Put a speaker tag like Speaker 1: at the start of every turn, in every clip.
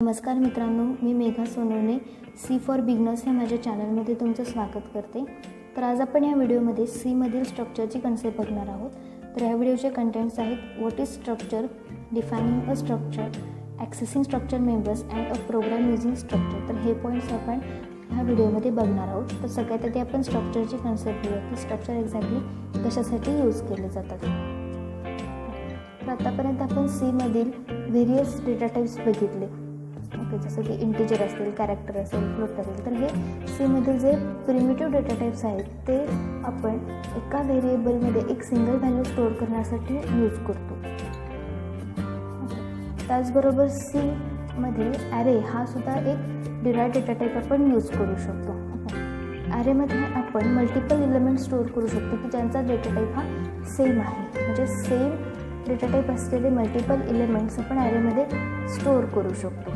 Speaker 1: नमस्कार मित्रांनो, मी Megha Sonawane C for beginners या माझ्या चॅनलमध्ये तुमचं स्वागत करते. तर आज आपण या व्हिडिओमध्ये सीमधील स्ट्रक्चरची कन्सेप्ट बघणार आहोत. तर या व्हिडिओचे कंटेंट्स आहेत: what is structure, defining a structure, accessing structure members and a program using structure. तर हे पॉईंट्स आपण ह्या व्हिडिओमध्ये बघणार आहोत. तर सगळ्यात आधी आपण स्ट्रक्चरची कन्सेप्ट घेऊया की स्ट्रक्चर एक्झॅक्टली कशासाठी यूज केले जातात. तर आतापर्यंत आपण सीमधील व्हेरियस डेटा टाईप्स बघितले. ओके, जसं की इंटिजर असतील, कॅरेक्टर असेल, फ्लोट असेल. तर हे सीमधील जे प्रिमिटिव्ह डेटा टाईप्स आहेत ते आपण एका व्हेरिएबलमध्ये एक सिंगल व्हॅल्यू स्टोअर करण्यासाठी यूज करतो. त्याचबरोबर सीमध्ये ॲरे हा सुद्धा एक डिराइव्ड डेटा टाईप आपण यूज करू शकतो. ॲरेमध्ये आपण मल्टिपल एलिमेंट स्टोअर करू शकतो की ज्यांचा डेटा टाईप हा सेम आहे. म्हणजे सेम डेटा टाईप असलेले मल्टिपल एलिमेंट्स आपण ॲरेमध्ये स्टोअर करू शकतो.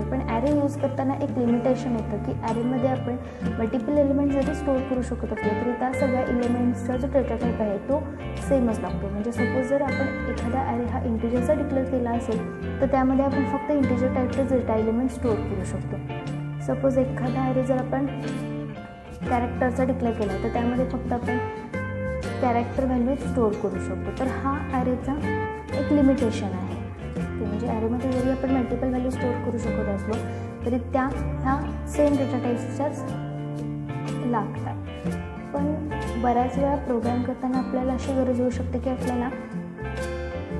Speaker 1: पण ॲरे यूज करताना एक लिमिटेशन येतं की ॲरेमध्ये आपण मल्टिपल एलिमेंट जरी स्टोअर करू शकत असलो तरी त्या सगळ्या एलिमेंट्सचा जो डेटा टाईप आहे तो सेमच लागतो. म्हणजे सपोज जर आपण एखादा ॲरे हा इंटिजरचा डिक्लेअर केला असेल तर त्यामध्ये आपण फक्त इंटिजर टाईपचे डेटा एलिमेंट स्टोअर करू शकतो. सपोज एखादा ॲरे जर आपण कॅरेक्टरचा डिक्लेअर केला तर त्यामध्ये फक्त आपण कॅरेक्टर व्हॅल्यू स्टोअर करू शकतो. तर हा ॲरेचा एक लिमिटेशन आहे. म्हणजे ॲरेमध्ये जरी आपण मल्टिपल व्हॅल्यू स्टोअर करू शकत असलो तरी ह्या सेम डेटा टाईप्सच्याच लागतात. पण बऱ्याच वेळा प्रोग्राम करताना आपल्याला अशी गरज होऊ शकते की आपल्याला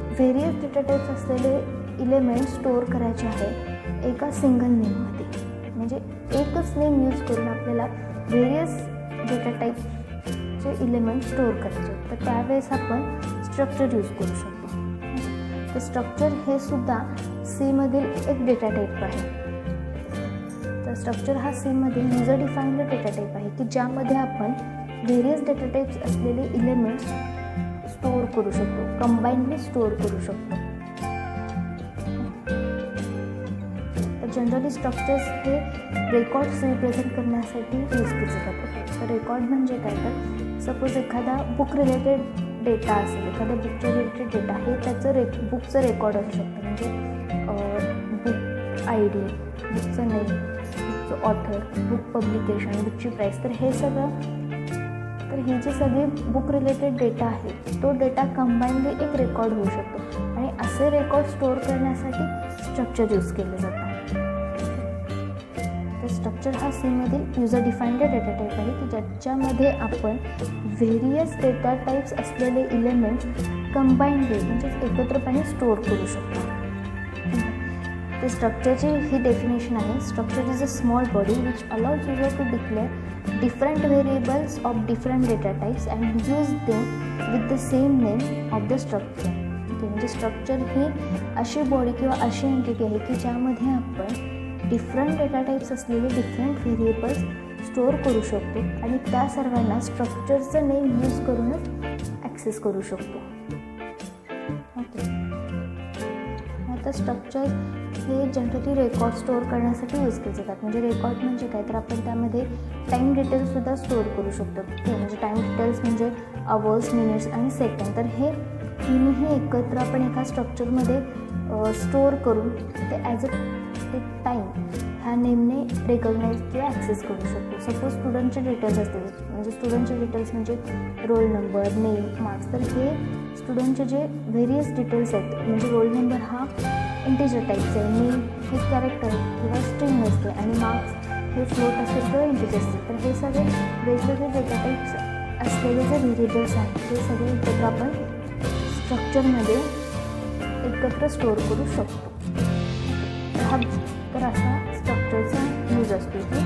Speaker 1: व्हेरियस डेटा टाईप्स असलेले एलिमेंट स्टोअर करायचे आहे एका सिंगल नेममध्ये. म्हणजे एकच नेम यूज करून आपल्याला व्हेरियस डेटा टाईपचे एलिमेंट स्टोअर करायचे. तर त्यावेळेस आपण स्ट्रक्चर यूज करू शकतो. तर स्ट्रक्चर हे सुद्धा सीमधील एक डेटा टाईप आहे. तर स्ट्रक्चर हा सीमधील युजर डिफाईन्ड डेटा टाईप आहे की ज्यामध्ये आपण व्हेरियस डेटा टाईप्स असलेले एलिमेंट्स स्टोअर करू शकतो, कंबाईनली स्टोअर करू शकतो. तर जनरली स्ट्रक्चर्स हे रेकॉर्ड्स रिप्रेझेंट करण्यासाठी यूज केले जातात. तर रेकॉर्ड म्हणजे काय, तर सपोज एखादा बुक रिलेटेड डेटा असेल, एखाद्या बुकच्या रिलेटेड डेटा हे त्याचं बुकचं रेकॉर्ड असू शकतं. म्हणजे बुक आय डी, बुकचं नेम, बुकचं ऑथर, बुक पब्लिकेशन, बुकची प्राईस. तर हे सगळं, तर ही जी सगळी बुक रिलेटेड डेटा आहे तो डेटा कंबाईनली एक रेकॉर्ड होऊ शकतो. आणि असे रेकॉर्ड स्टोअर करण्यासाठी स्ट्रक्चर यूज केले जातात. तर स्ट्रक्चर हा सीमधील युजर डिफाईन्ड डेटा टाईप आहे की ज्याच्यामध्ये आपण व्हेरियस डेटा टाईप्स असलेले एलिमेंट्स कंबाईनली म्हणजे एकत्रपणे स्टोअर करू शकतो. तर स्ट्रक्चरची ही डेफिनेशन आहे: structure is a small body which allows user to declare different variables of different data types and use them with the same name of the structure. म्हणजे स्ट्रक्चर ही अशी बॉडी किंवा अशी एंटिटी आहे की ज्यामध्ये आपण डिफरंट डेटा टाईप्स असलेले डिफरंट व्हेरिएबल्स स्टोअर करू शकतो आणि त्या सर्वांना स्ट्रक्चरचं नेम यूज करूनच ॲक्सेस करू शकतो. ओके, आता स्ट्रक्चर हे जनरली रेकॉर्ड स्टोअर करण्यासाठी यूज केले जातात. म्हणजे रेकॉर्ड म्हणजे काय, तर आपण त्यामध्ये टाईम डिटेल्ससुद्धा स्टोअर करू शकतो. म्हणजे टाईम डिटेल्स म्हणजे अवर्स, मिनिट्स आणि सेकंड. तर हे तिन्ही एकत्र आपण एका स्ट्रक्चरमध्ये स्टोअर करून ते ॲज अ टाईम ह्या नेमने रेकग्नाईज किंवा ॲक्सेस करू शकतो. सपोज स्टुडंटचे डिटेल्स असतील, म्हणजे स्टुडंटचे डिटेल्स म्हणजे रोल नंबर, नेम, मार्क्स. तर हे स्टुडंटचे जे व्हेरियस डिटेल्स आहेत, म्हणजे रोल नंबर हा इंटिजर टाईपचा आहे, नेम हे कॅरेक्टर किंवा स्ट्रिंग असते आणि मार्क्स हे फ्लोट असेल किंवा इंटिजर असतील. तर हे सगळे वेगवेगळे डेटा टाईप्स असलेले जे व्हेरिएबल्स आहेत हे सगळे एकत्र आपण स्ट्रक्चरमध्ये एकत्र स्टोअर करू शकतो. तर असा स्ट्रक्चरचा यूज असतो की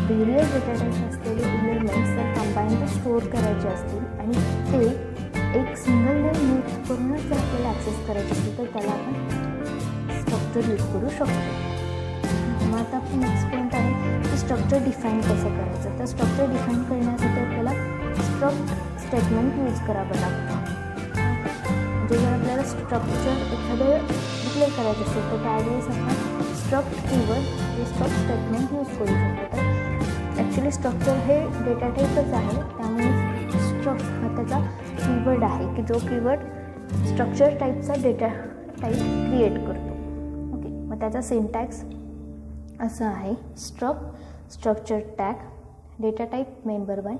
Speaker 1: व्हेरियस डेटा टाईप्स असलेले एलिमेंट्स जर कंबाईनली स्टोअर करायचे असतील आणि ते एक सिंगल नेम यूज करूनच जर आपल्याला ॲक्सेस करायचे असतील तर त्याला आपण स्ट्रक्चर यूज करू शकतो. मग आता आपण नेक्स्ट पॉईंट आहे की स्ट्रक्चर डिफाईन कसं करायचं. तर स्ट्रक्चर डिफाईन करण्यासाठी आपल्याला स्ट्रक्ट स्टेटमेंट यूज करावं लागतं. म्हणजे जर आपल्याला स्ट्रक्चर एखादं डिक्लेअर करायचं असेल तर त्यावेळेस आपण स्ट्रक्ट कीवर्ड हे स्ट्रक्ट स्टेटमेंट यूज करू शकतो. तर ॲक्च्युली स्ट्रक्चर हे डेटा टाईपच आहे, त्यामुळे स्ट्रक्ट हा त्याचा कीवर्ड आहे की जो कीवर्ड स्ट्रक्चर टाईपचा डेटा टाईप क्रिएट करतो. ओके, मग त्याचा सिंटॅक्स असं आहे. Structure tag, data type member 1,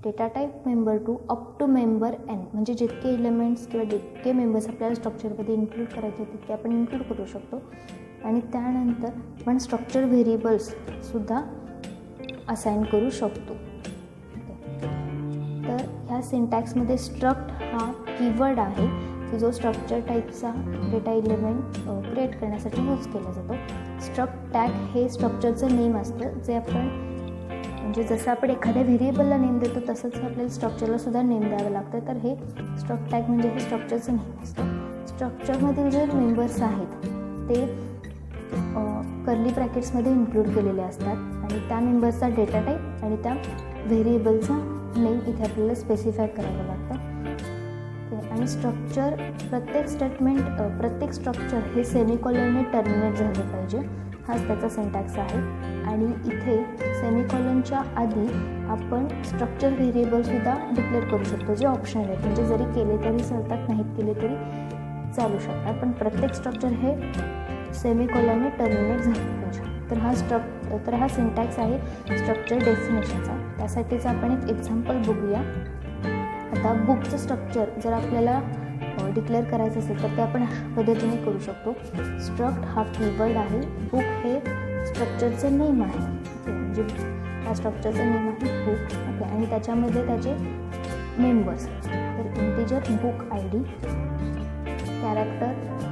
Speaker 1: data type member 2 up to member n, म्हणजे जितके एलिमेंट्स किंवा जितके मेंबर्स आपल्याला स्ट्रक्चरमध्ये इन्क्लूड करायचे तितके आपण इन्क्लूड करू शकतो. आणि त्यानंतर आपण स्ट्रक्चर व्हेरिएबल्ससुद्धा असाइन करू शकतो. तर ह्या सिंटॅक्समध्ये स्ट्रक्ट हा कीवर्ड आहे की जो स्ट्रक्चर टाईपचा डेटा एलिमेंट क्रिएट करण्यासाठी यूज केला जातो. स्ट्रक्ट टॅग हे स्ट्रक्चरचं नेम असतं, जे आपण म्हणजे जसं आपण एखाद्या व्हेरिएबलला नेम देतो तसंच आपल्याला स्ट्रक्चरलासुद्धा नेम द्यावं लागतं. तर हे स्ट्रक्ट टॅग म्हणजे हे स्ट्रक्चरचं नेम असतं. स्ट्रक्चरमधील जे मेंबर्स आहेत ते कर्ली ब्रॅकेट्समध्ये इन्क्लूड केलेले असतात आणि त्या मेंबर्सचा डेटा टाईप आणि त्या व्हेरिएबलचा नेम इथे आपल्याला स्पेसिफाय करावं लागतं. आणि स्ट्रक्चर प्रत्येक स्ट्रक्चर हे सेमिकॉलनने टर्मिनेट झाले पाहिजे, हाच त्याचा सिंटॅक्स आहे. आणि इथे सेमिकॉलनच्या आधी आपण स्ट्रक्चर व्हेरिएबलसुद्धा डिक्लेअर करू शकतो, जे ऑप्शनल आहेत, म्हणजे जरी केले तरी चालतात, नाहीत केले तरी चालू शकतात, पण प्रत्येक स्ट्रक्चर हे सेमिकॉलनने टर्मिनेट झाले पाहिजे. तर हा सिंटॅक्स आहे स्ट्रक्चर डेफिनेशनचा. त्यासाठीच आपण एक एक्झाम्पल बघूया. आता बुकचं स्ट्रक्चर जर आपल्याला डिक्लेअर करायचं असेल तर ते आपण अशा पद्धतीने करू शकतो. स्ट्रक्ट हा कीवर्ड आहे, बुक हे स्ट्रक्चरचं नेम आहे. म्हणजे हा स्ट्रक्चरचं नेम आहे बुक. ओके, आणि त्याच्यामध्ये त्याचे मेंबर्स, तर इंटिजर बुक आय डी, कॅरेक्टरचा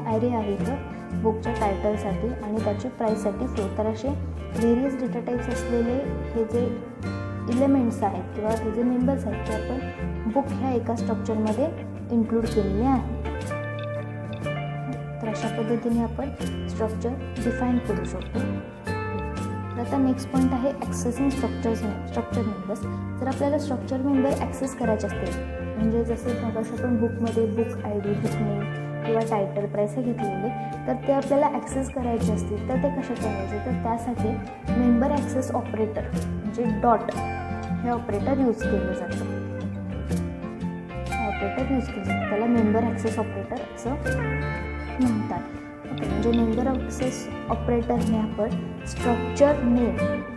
Speaker 1: ॲरे आहे इथं बुकच्या टायटलसाठी आणि त्याची प्राईससाठी फ्लो. तर असे व्हेरियस डेटा टाईप्स असलेले हे जे इलेमेंट्स आहेत किंवा हे जे मेंबर्स आहेत ते आपण बुक ह्या एका स्ट्रक्चरमध्ये इन्क्लूड केलेले आहे. तर अशा पद्धतीने आपण स्ट्रक्चर डिफाईन करू शकतो. तर आता नेक्स्ट पॉईंट आहे ॲक्सेसिंग स्ट्रक्चर मेंबर्स. जर आपल्याला स्ट्रक्चर मेंबर ॲक्सेस करायचे असतील, म्हणजे जसे मगाशी आपण बुकमध्ये book ID D, book name किंवा टायटल, प्राईस हे घेतलेले, तर ते आपल्याला ॲक्सेस करायचे असतील तर ते कसे करायचे, तर त्यासाठी मेंबर ॲक्सेस ऑपरेटर म्हणजे डॉट हे ऑपरेटर यूज केलं जातं. त्याला मेंबर ॲक्सेस ऑपरेटर असं म्हणतात. ओके, म्हणजे मेंबर ॲक्सेस ऑपरेटरने आपण स्ट्रक्चर नेम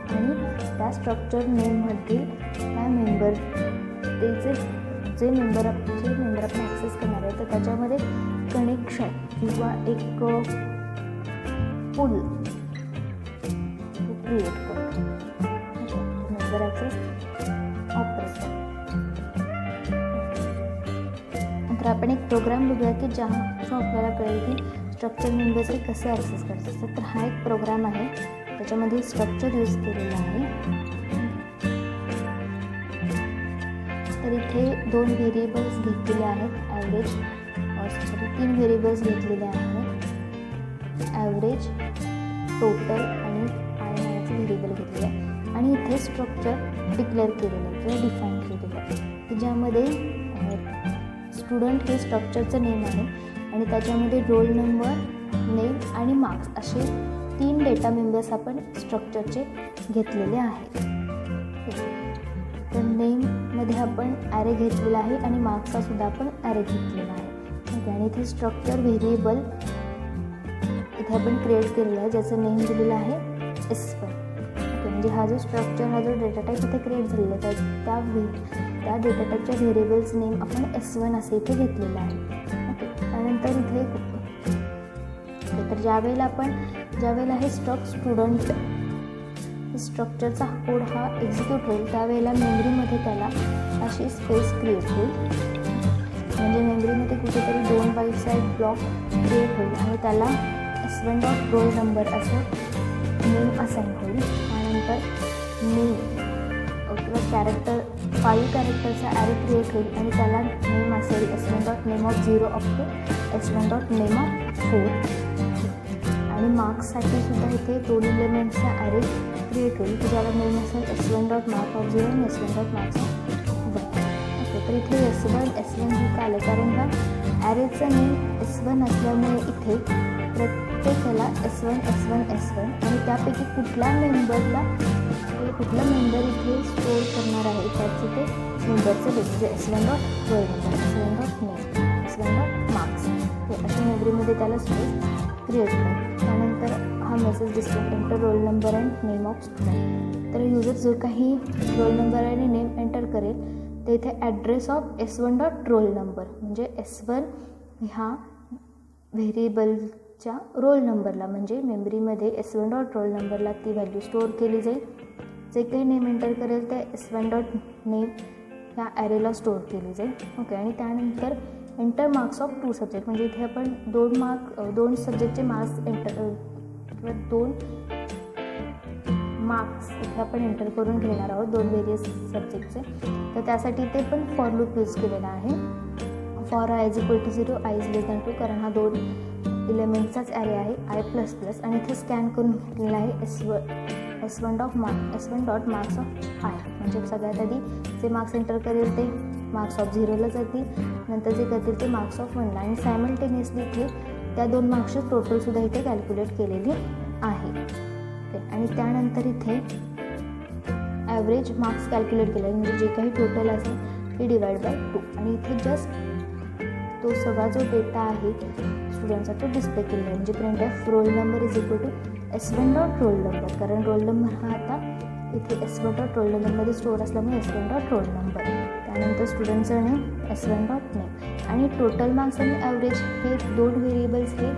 Speaker 1: आणि त्या स्ट्रक्चर नेममधील त्या मेंबर जे मेंबर आपण ॲक्सेस करणार आहे तर त्याच्यामध्ये कनेक्शन किंवा एक पूल क्रिएट करतो. Member access operator. नंतर आपण एक प्रोग्राम बघूया की जो आपल्याला कळेल की स्ट्रक्चर मेंबर्सचे कसे ॲक्सेस करायचे. तर हा एक प्रोग्राम आहे, त्याच्यामध्ये स्ट्रक्चर यूज केलेला आहे. तर इथे 2 व्हेरिएबल्स घेतलेले आहेत, तीन व्हेरिएबल्स घेतलेले आहेत, ॲव्हरेज, टोटल आणि आय नावाचे व्हेरिएबल घेतलेले आहे. आणि इथे स्ट्रक्चर डिक्लेअर केलेलं आहे किंवा डिफाईन केलेलं आहे की ज्यामध्ये स्टुडंट हे स्ट्रक्चरचं नेम आहे आणि त्याच्यामध्ये रोल नंबर, नेम आणि मार्क्स असे 3 डेटा मेंबर्स आपण स्ट्रक्चरचे घेतलेले आहेत. तर नेममध्ये आपण ॲरे घेतलेला आहे आणि मार्क्सचा सुद्धा आपण ॲरे घेतलेला आहे. ओके, आणि इथे स्ट्रक्चर व्हेरिएबल इथे आपण क्रिएट केलेला आहे, ज्याचं नेम दिलेलं आहे S1. ओके, म्हणजे हा जो डेटा टाईप इथे क्रिएट झालेला आहे त्या डेटा टाईपच्या व्हेरिएबल्स नेम आपण S1 असे इथे घेतलेलं आहे. ओके, त्यानंतर इथे तर ज्यावेळेला हे स्टुडंट स्ट्रक्चरचा कोड हा एक्झिक्यूट होईल त्यावेळेला मेमरीमध्ये त्याला अशी स्पेस क्रिएट होईल. म्हणजे मेमरीमध्ये कुठेतरी 2 बाईटचा एक ब्लॉक क्रिएट होईल आणि त्याला S1 डॉट रोल नंबर असं नेम असाइन होईल. त्यानंतर नेम किंवा 5 कॅरेक्टरचा ॲरे क्रिएट होईल आणि त्याला नेम असेल S1 dot name of 0 up to S1 dot name of 4. आणि मार्क्ससाठी सुद्धा इथे 2 एलिमेंट्सचा ॲरे क्रिएट होईल की ज्याला नेम असेल S1 डॉट मार्क ऑफ 0 आणि S1 dot marks of 1. Okay, तर इथे S1 हे का आलं कारण ह्या ॲरेचं नेम S1 असल्यामुळे इथे प्रत्येकाला S1 आणि त्यापैकी कुठला मेंबर इथे स्टोअर करणार आहे त्याचे ते मेंबरचं डेट म्हणजे S1 dot roll number, S1 dot name, S1 dot marks हे अशा मेमरीमध्ये त्याला स्पेस क्रिएट करेल. त्यानंतर हा message display enter roll number and name of student. तर युजर जो काही रोल नंबर आणि नेम एंटर करेल ते इथे address of S1 dot roll number म्हणजे S1 ह्या व्हेरिएबलच्या रोल नंबरला म्हणजे मेमरीमध्ये S1 डॉट रोल नंबरला ती व्हॅल्यू स्टोअर केली जाईल. जे काही नेम एंटर करेल ते S1 डॉट नेम ह्या ॲरेला स्टोअर केली जाईल. ओके. आणि त्यानंतर एंटर मार्क्स ऑफ 2 सब्जेक्ट म्हणजे इथे आपण 2 सब्जेक्टचे मार्क्स एंटर किंवा 2 मार्क्स इथे आपण एंटर करून घेणार आहोत 2 वेरियस सब्जेक्टचे. तर त्यासाठी ते पण फॉर लूप यूज केलेला आहे. For i is equal to 0 i is less than 2 कारण हा 2 एलिमेंटचाच ॲरे आहे I++ आणि इथे स्कॅन करून घेतलेला आहे S1 dot marks of I म्हणजे सगळ्यात आधी जे मार्क्स एंटर करेल ते मार्क्स ऑफ 0ला जातील, नंतर जे करतील ते मार्क्स ऑफ 1ला आणि सायमल्टेनियसली इथे त्या 2 मार्क्सची टोटलसुद्धा इथे कॅल्क्युलेट केलेली आहे. आणि त्यानंतर इथे ॲव्हरेज मार्क्स कॅल्क्युलेट केले म्हणजे जे काही टोटल असेल ते डिवाइड बाय 2 आणि इथे जस्ट तो सगळा जो डेटा आहे स्टुडंटचा तो डिस्प्ले केलेला आहे म्हणजे printf roll number is equal to S1 dot roll number कारण रोल नंबर हा आता इथे S1 डॉट रोल नंबरमध्ये स्टोअर असल्यामुळे S1 डॉट रोल नंबर. त्यानंतर स्टुडंटचं नेम S1 डॉट नेम आणि टोटल मार्क्स आणि ॲव्हरेज हे 2 व्हेरिएबल्स हे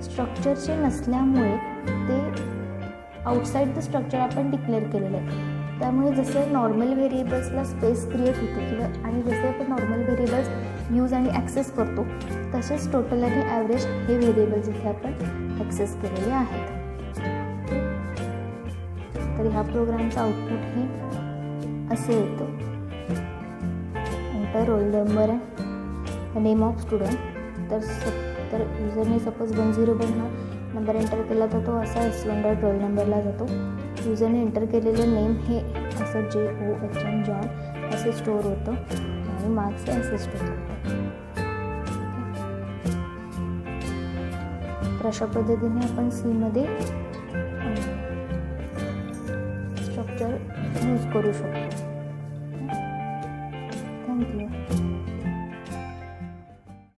Speaker 1: स्ट्रक्चरचे नसल्यामुळे ते आउटसाईड द स्ट्रक्चर आपण डिक्लेअर केलेलं आहे. त्यामुळे जसे नॉर्मल व्हेरिएबल्सला स्पेस क्रिएट होते किंवा आणि जसे आपण नॉर्मल व्हेरिएबल्स यूज आणि ॲक्सेस करतो तसेच टोटल आणि ॲव्हरेज हे व्हेरिएबल्स इथे आपण ॲक्सेस केलेले आहेत. तर ह्या प्रोग्रामचं आउटपुट हे असे येतं enter roll number and name of student. तर युजरने सपोज 101 हा नंबर एंटर केला तर तो असा S1 डॉट रोल नंबरला जातो. युजरने एंटर केलेलं नेम हे असं JOHN जॉन असे स्टोअर होतं आणि मार्क्स हे असे स्टोअर होतं. तर अशा पद्धतीने आपण सीमध्ये स्ट्रक्चर यूज करू शकतो. थँक्यू.